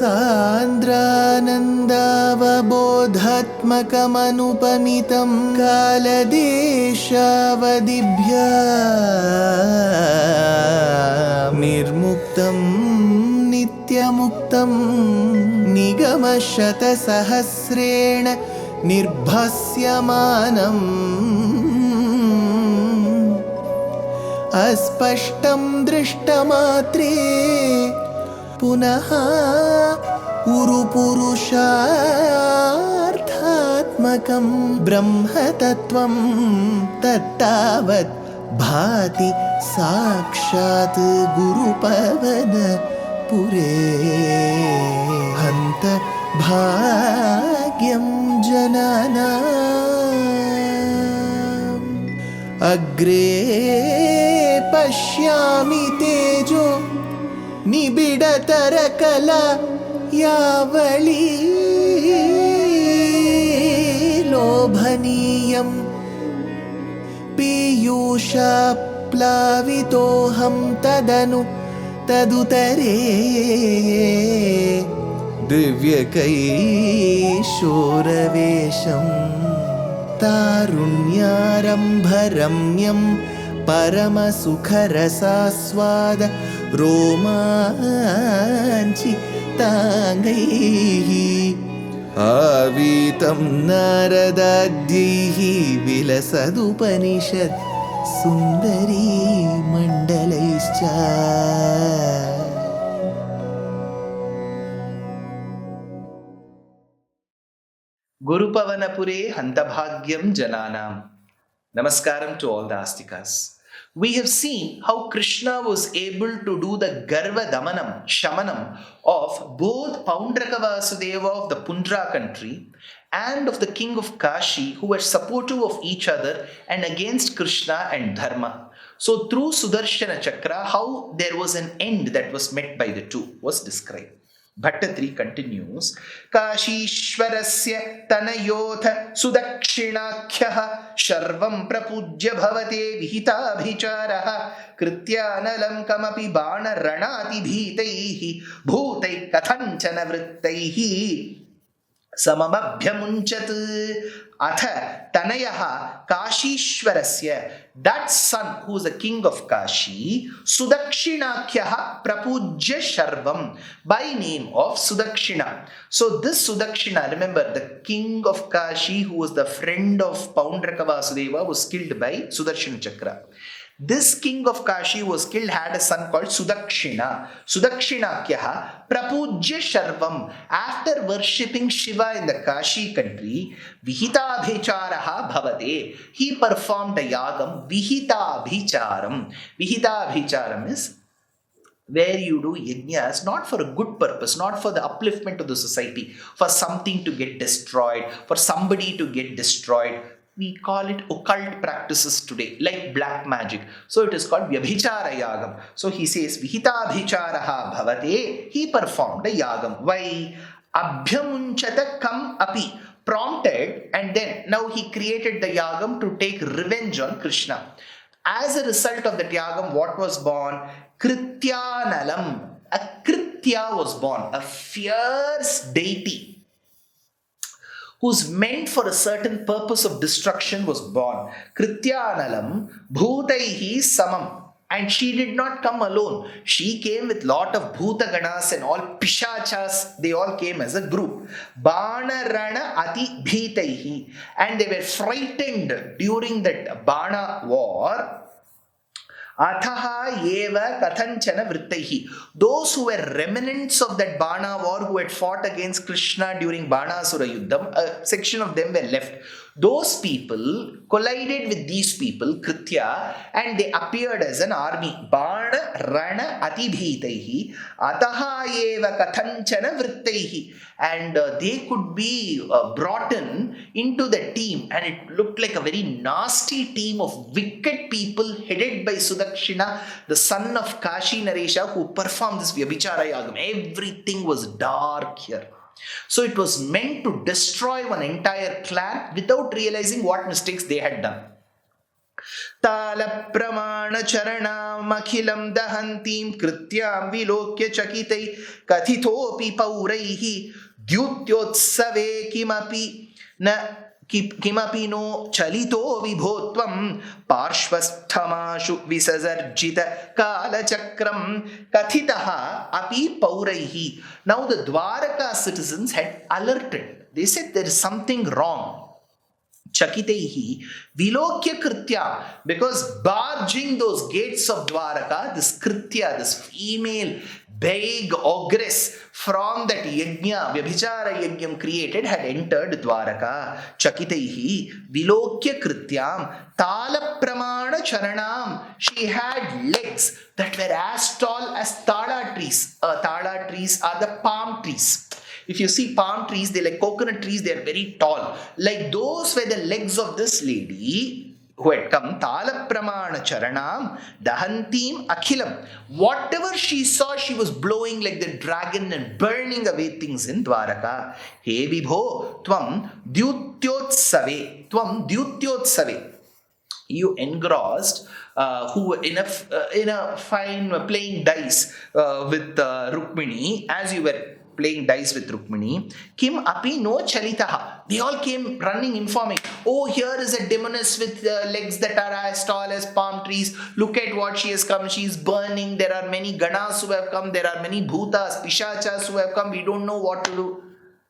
सान्द्रानन्दावबोधात्मकमनुपमितं कालदेशावदिभ्या निर्मुक्तं नित्यमुक्तं निगमशतसहस्रेण निर्भास्यमानम् अस्पष्टं दृष्टमात्रे पुनः उरुपुरुषार्थात्मकं ब्रह्मतत्त्वं तत्तावत् भाति साक्षात् गुरुपवनपुरे हन्त भाग्यं जनानाम् अग्रे पश्यामि तेजो निबिडतरकला यावली लोभनीयं पीयूषाप्लावितोऽहं तदुतरे दिव्यकैशोरवेशं तारुण्यारम्भरम्यं परमसुखरसास्वाद रोमाञ्चिताङ्गैः आवीतं नारदाद्यैः विलसदुपनिषत् सुन्दरी मण्डलैश्च Gurupavanapure Hantabhagyam Jananam. Namaskaram to all the Astikas. We have seen how Krishna was able to do the Garva Damanam, Shamanam of both Paundraka Vasudeva of the Pundra country and of the king of Kashi, who were supportive of each other and against Krishna and Dharma. So through Sudarshana Chakra, how there was an end that was met by the two was described. Bhaṭṭatiri continues, Kashishvarasya tanayotha sudakshinakhyaha sharvam prapujya bhavate vihitabhicharaha krityanalam kamapi bana ranati bhitaihi bhutai kathanchana vrittaihi samamabhyamunchat atha tanayaha Kashishvarasya, that son who is the king of Kashi, Sudakshinakhyaha prapujya sharvam, by name of Sudakshina. So this Sudakshina, remember the king of Kashi who was the friend of Paundraka Vasudeva was killed by Sudarshana Chakra. This king of Kashi was killed, had a son called Sudakshina. Sudakshinakhyaha prapujya sharvam. After worshipping Shiva in the Kashi country, vihitabhicharaha bhavate. He performed a yagam, vihitabhicharam. Vihitabhicharam is where you do yajnas not for a good purpose, not for the upliftment of the society, for something to get destroyed, for somebody to get destroyed. We call it occult practices today, like black magic. So it is called Vyabhichara Yagam. So he says, Vihitabhicharaha bhavate. He performed a yagam. Why? Abhyamunchata kam api. Prompted, and then now he created the yagam to take revenge on Krishna. As a result of that yagam, what was born? Krityanalam. A Kritya was born, a fierce deity who's meant for a certain purpose of destruction was born. Krityanalam bhutaihi samam. And she did not come alone. She came with lot of bhuta ganas and all pishachas. They all came as a group. Bana rana ati bhitaihi. And they were frightened during that Bana war. Athaha eva kathanchana vrittaihi. Those who were remnants of that Bana war who had fought against Krishna during Banasura Yuddham, a section of them were left. Those people collided with these people, Kritya, and they appeared as an army. Bana rana atibhitaihi ataha eva kathanchana vrittaihi. And they could be brought into the team, and it looked like a very nasty team of wicked people headed by Sudakshina, the son of Kashi Naresha, who performed this Vyabhichara Yagam. Everything was dark here. So it was meant to destroy one entire clan without realizing what mistakes they had done. तालप्रमाणचरणामखिलं दहन्तीं कृत्यां विलोक्य चकितै कथितोऽपि पौरैः द्यूत्योत्सवे किमपि no चलितो विभो त्वं पार्श्वस्थमाशु विसर्जित कालचक्रं कथितः अपि पौरैः. Now the Dwaraka citizens had alerted. They said there is something wrong. Chakitaihi vilokya kritya, because barging those gates of Dwaraka, this kritya, this female big ogress from that yajna, vyabhichara yajnam created, had entered Dwaraka. Chakitaihi vilokya krityam tala pramana charanam. She had legs that were as tall as tala trees. Tala trees are the palm trees. If you see palm trees, they're like coconut trees, they're very tall. Like those were the legs of this lady who had come. Tala pramana charanam dahantim akhilam. Whatever she saw, she was blowing like the dragon and burning away things in Dwaraka. He vibho tvam dyutyotsave. Tvam dyutyotsave. You engrossed who in a fine playing dice with Rukmini, as you were playing dice with Rukmini. Kim api no chalitaha. They all came running, informing, oh, here is a demoness with legs that are as tall as palm trees. Look at what she has come. She is burning. There are many ganas who have come. There are many bhutas, pishachas who have come. We don't know what to do.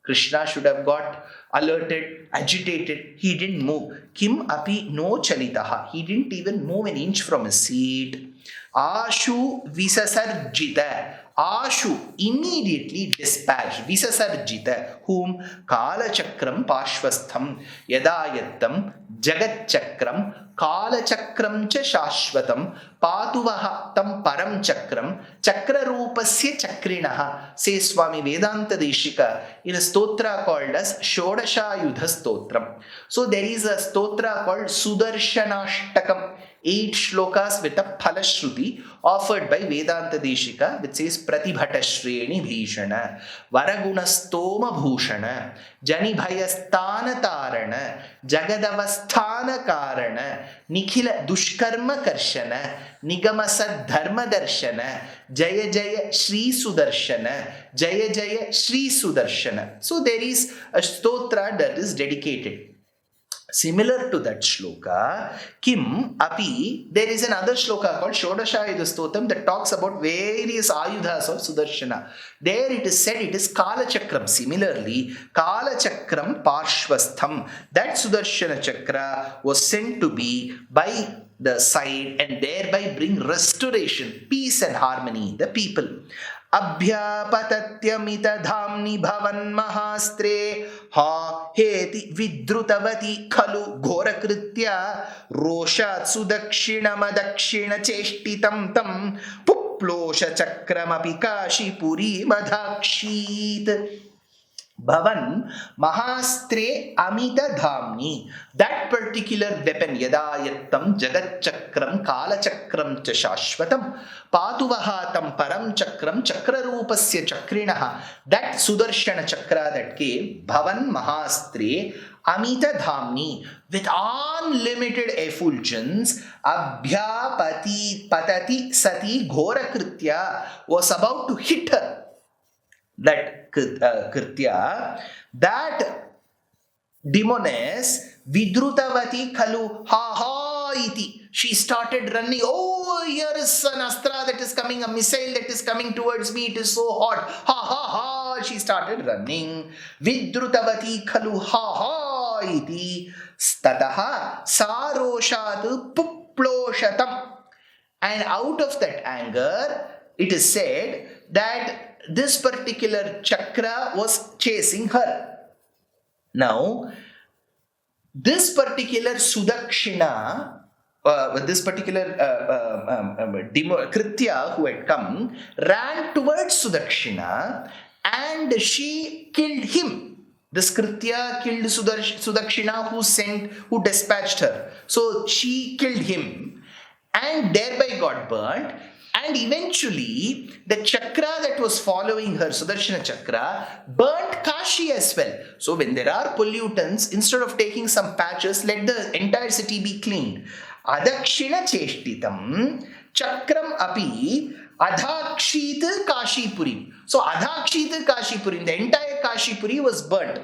Krishna should have got alerted, agitated. He didn't move. Kim api no chalitaha. He didn't even move an inch from his seat. Ashu visasarjita. Ashu immediately dispatched, visasarjita, whom kalachakram parshvastham yadayattam jagatchakram kalachakram cha shashvatam patuvaha tam param chakram chakrarupasya chakrinaha. Says Swami Vedanta Deshika in a stotra called as Shodashayudha Stotram. So there is a stotra called Sudarshanashtakam. 8 shlokas with a phalashruti offered by Vedanta Deshika, which says Pratibhata Shreni Bhishana Varaguna Bhushana Janibhayasthana Tarana Jagadavasthana Karana Nikhila Dushkarma Karshana Nigamasad Dharma Darshana Jaya Jaya Shri Sudarshana Jaya Jaya Shri Sudarshana. So there is a stotra that is dedicated. Similar to that shloka, Kim api, there is another shloka called Shodashayudha Stotam that talks about various ayudhas of Sudarshana. There it is said it is Kalachakram. Similarly, Kalachakram Parshvastham, that Sudarshana Chakra was sent to be by the side and thereby bring restoration, peace and harmony in the people. अभ्यापतत्यमित धाम्नि भवन् महास्त्रे हा हेति विद्रुतवती खलु घोरकृत्या रोषात् सुदक्षिणमदक्षिण चेष्टितं तं पुप्लोष चक्रमपि Kashipuri मधाक्षीत्. Bhavan Mahastre Amita Dhamni. That particular weapon, Yadayattam Jagat Chakram Kala Chakram Chashvatam Patuvahatam Param Chakram Chakrarupasya Chakrinaha. That Sudarshana Chakra that came, Bhavan Mahastre Amita Dhamni, with unlimited effulgence, Abhyapati Patati Sati Ghora Kritya, was about to hit her. That Kritya, that demoness, Vidrutavati Khalu, ha ha iti. She started running. Oh, here is an astra that is coming, a missile that is coming towards me. It is so hot. Ha ha ha. She started running. Vidrutavati Khalu, ha ha iti. Stataha saroshat puploshatam. And out of that anger, it is said that this particular chakra was chasing her. Now, this particular Sudakshina, this particular Kritya who had come, ran towards Sudakshina and she killed him. This Kritya killed Sudakshina who dispatched her. So she killed him and thereby got burnt. And eventually, the chakra that was following her, Sudarshana chakra, burnt Kashi as well. So when there are pollutants, instead of taking some patches, let the entire city be cleaned. adakshina cheshtitam chakram api adhakshit Kashipuri. So adhakshit Kashipuri, the entire Kashipuri was burnt.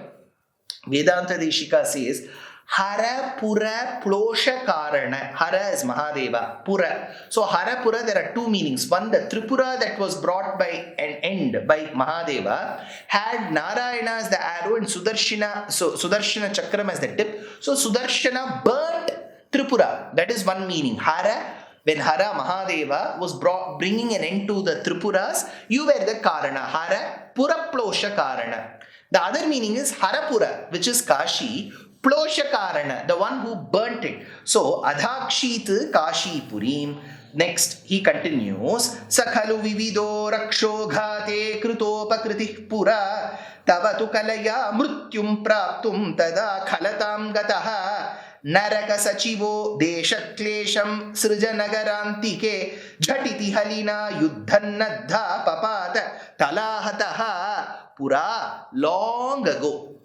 Vedanta Deshika says, Hara Pura Plosha Karana. Hara is Mahadeva. Pura. So Hara Pura, there are two meanings. One, the Tripura that was brought by an end by Mahadeva had Narayana as the arrow and Sudarshana chakram as the tip. So Sudarshana burnt Tripura. That is one meaning. Hara, when Hara Mahadeva was bringing an end to the Tripuras, you were the Karana. Hara Pura Plosha Karana. The other meaning is Harapura, which is Kashi, Ploshakarana, the one who burnt it. So, Adhakshit Kashi Purim. Next, he continues, Sakhalu vivido raksho ghate krutopakritih pura tavatu kalaya mrutyum praptum tada khalatam gataha naraka sachivo deshaklesham srijanagarantique jhatiti halina yuddhannadha papata talahataha. Pura, long ago,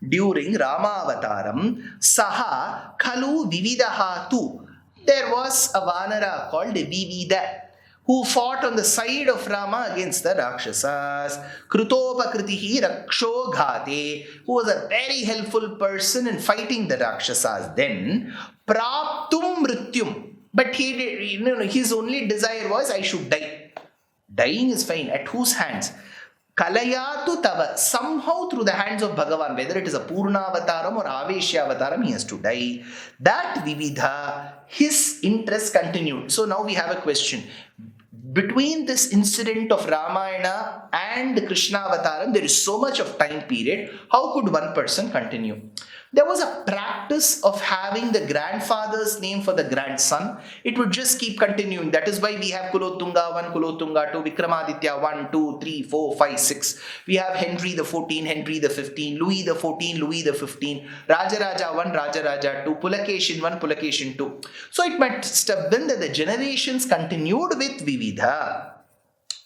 during Ramavataram, Saha Khalu Vividaha tu. There was a Vanara called Vivida who fought on the side of Rama against the Rakshasas. Krutopakritihi Raksho Ghate, who was a very helpful person in fighting the Rakshasas. Then, Praptum Mrityum. But his only desire was, I should die. Dying is fine. At whose hands? Kalayatu tava, somehow through the hands of Bhagavan, whether it is a Purnavataram or Aveshyavataram, he has to die. That Vividha, his interest continued. So now we have a question. Between this incident of Ramayana and Krishna Avataram, there is so much of time period. How could one person continue? There was a practice of having the grandfather's name for the grandson. It would just keep continuing. That is why we have Kulotunga 1, Kulotunga 2, Vikramaditya 1, 2, 3, 4, 5, 6. We have Henry the 14, Henry the 15, Louis the 14, Louis the 15, Rajaraja 1, Rajaraja 2, Pulakeshin 1, Pulakeshin 2. So it must have been that the generations continued with Vividha.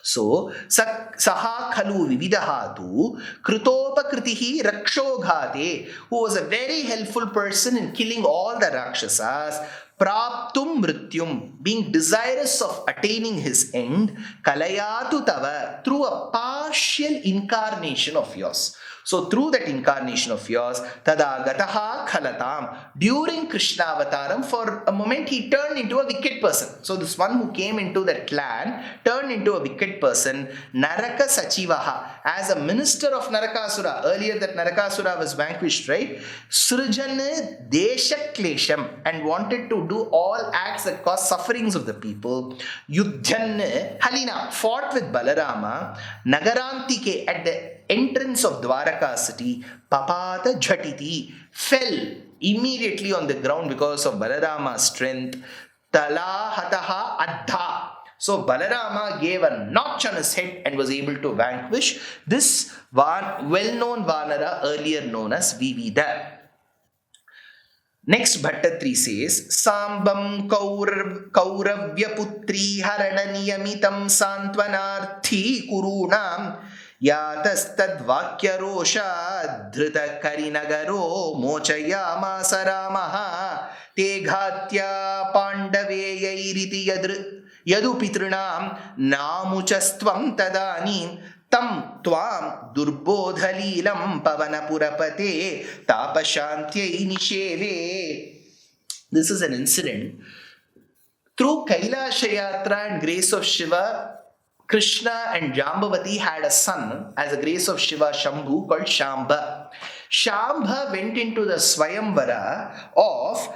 So, Saha Khalu Vividahatu Krutopakritihi Rakshoghate, who was a very helpful person in killing all the Rakshasas, Praptum Mrityum, being desirous of attaining his end, Kalayatu Tava, through a partial incarnation of yours. So through that incarnation of yours, Tada Gataha Khalatam, during Krishna Avataram, for a moment he turned into a wicked person. So this one who came into that clan turned into a wicked person, Naraka Sachivaha, as a minister of Narakasura. Earlier that Narakasura was vanquished, right? Srijan Deshaklesham, and wanted to do all acts that cause sufferings of the people. Yuddhan Halina, fought with Balarama, Nagarantike, at the entrance of Dwaraka city, Papata Jhatiti, fell immediately on the ground because of Balarama's strength. Talahataha Adha. So Balarama gave a notch on his head and was able to vanquish this well-known Vanara, earlier known as Vivida. Next, Bhaṭṭatiri says, Sambam Kauravya Putri Harananiyamitam Santvanarthi Kurunam Yatastad Vakyarosha Dhrita Karinagaro Mochayama Saramaha Teghatya Pandaveyairiti Yadupitrinam Namuchastvam Tadanim Tam Tvam Durbodhalilam Pavanapurapate Tapashantyai Nisheve. This is an incident. Through Kailasha Yatra and grace of Shiva, Krishna and Jambavati had a son as a grace of Shiva, Shambhu, called Samba. Shambha went into the Swayamvara of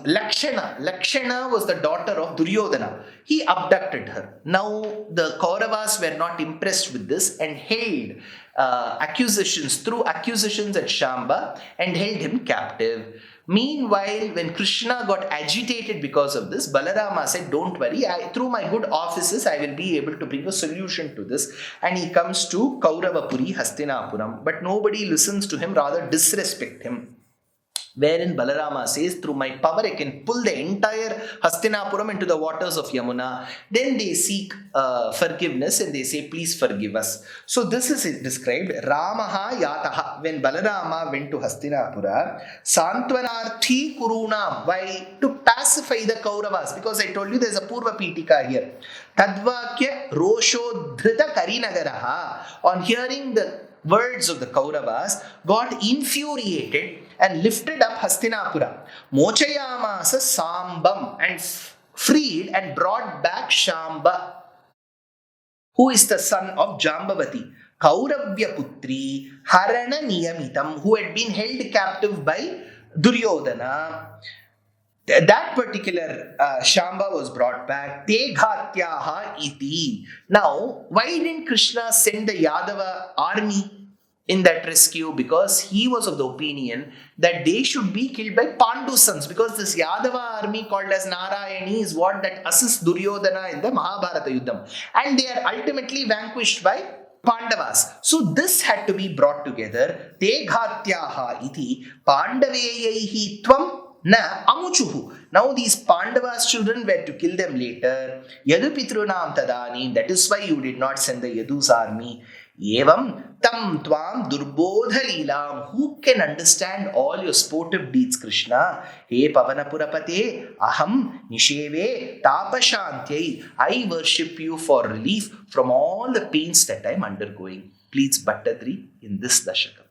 Lakshana. Lakshana was the daughter of Duryodhana. He abducted her. Now the Kauravas were not impressed with this and held accusations at Shamba and held him captive. Meanwhile, when Krishna got agitated because of this, Balarama said, don't worry, through my good offices, I will be able to bring a solution to this. And he comes to Kauravapuri, Hastinapuram. But nobody listens to him, rather disrespect him. wherein Balarama says, through my power I can pull the entire Hastinapuram into the waters of Yamuna. Then they seek forgiveness and they say, please forgive us. So this is described, Ramaha Yataha, when Balarama went to Hastinapura, Santvanarthi Kurunam, why? To pacify the Kauravas, because I told you there's a Purva Pitika here. Tadvakya Rosho Dhrita Karinagaraha, on hearing the words of the Kauravas, got infuriated and lifted up Hastinapura. Mochayamasa Sambam, and freed and brought back Shamba, who is the son of Jambavati. Kauravya Putri Harana Niyamitam, who had been held captive by Duryodhana. That particular Shamba was brought back. Te ghatyaha iti. Now, why didn't Krishna send the Yadava army in that rescue? Because he was of the opinion that they should be killed by Pandu's sons, because this Yadava army called as Nārāyaṇī is what that assists Duryodhana in the Mahabharata Yuddham. And they are ultimately vanquished by Pandavas. So this had to be brought together. Te ghatyaha iti pandaveyaihi tvam na amuchuhu. Now these Pandavas' children were to kill them later. Yadu pitrunam tadani. That is why you did not send the Yadu's army. Evam tam tvam durbodha leelam. Who can understand all your sportive deeds, Krishna? He pavanapurapate aham nisheve tapashantyai. I worship you for relief from all the pains that I am undergoing. Please Bhaṭṭatiri in this Dashakam.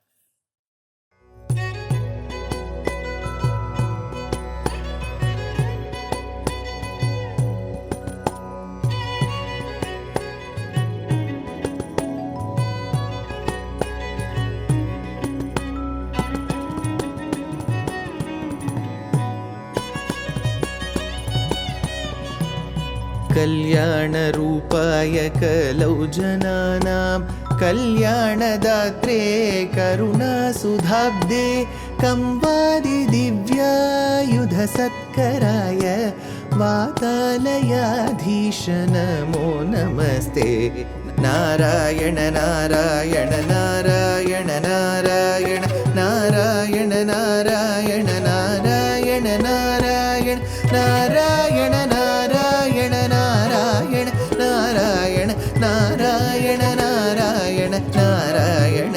कल्याणरूपाय कलौ जनानां कल्याणदात्रे करुणासुधाब्दे कंवादिदिव्यायुधसत्कराय वातालयाधीश नमो नमस्ते. नारायण नारायण नारायण नारायण नारायण नारायण नारायण नारायण नारायण नारायण नारायण नारायण नारायण नारायण नारायण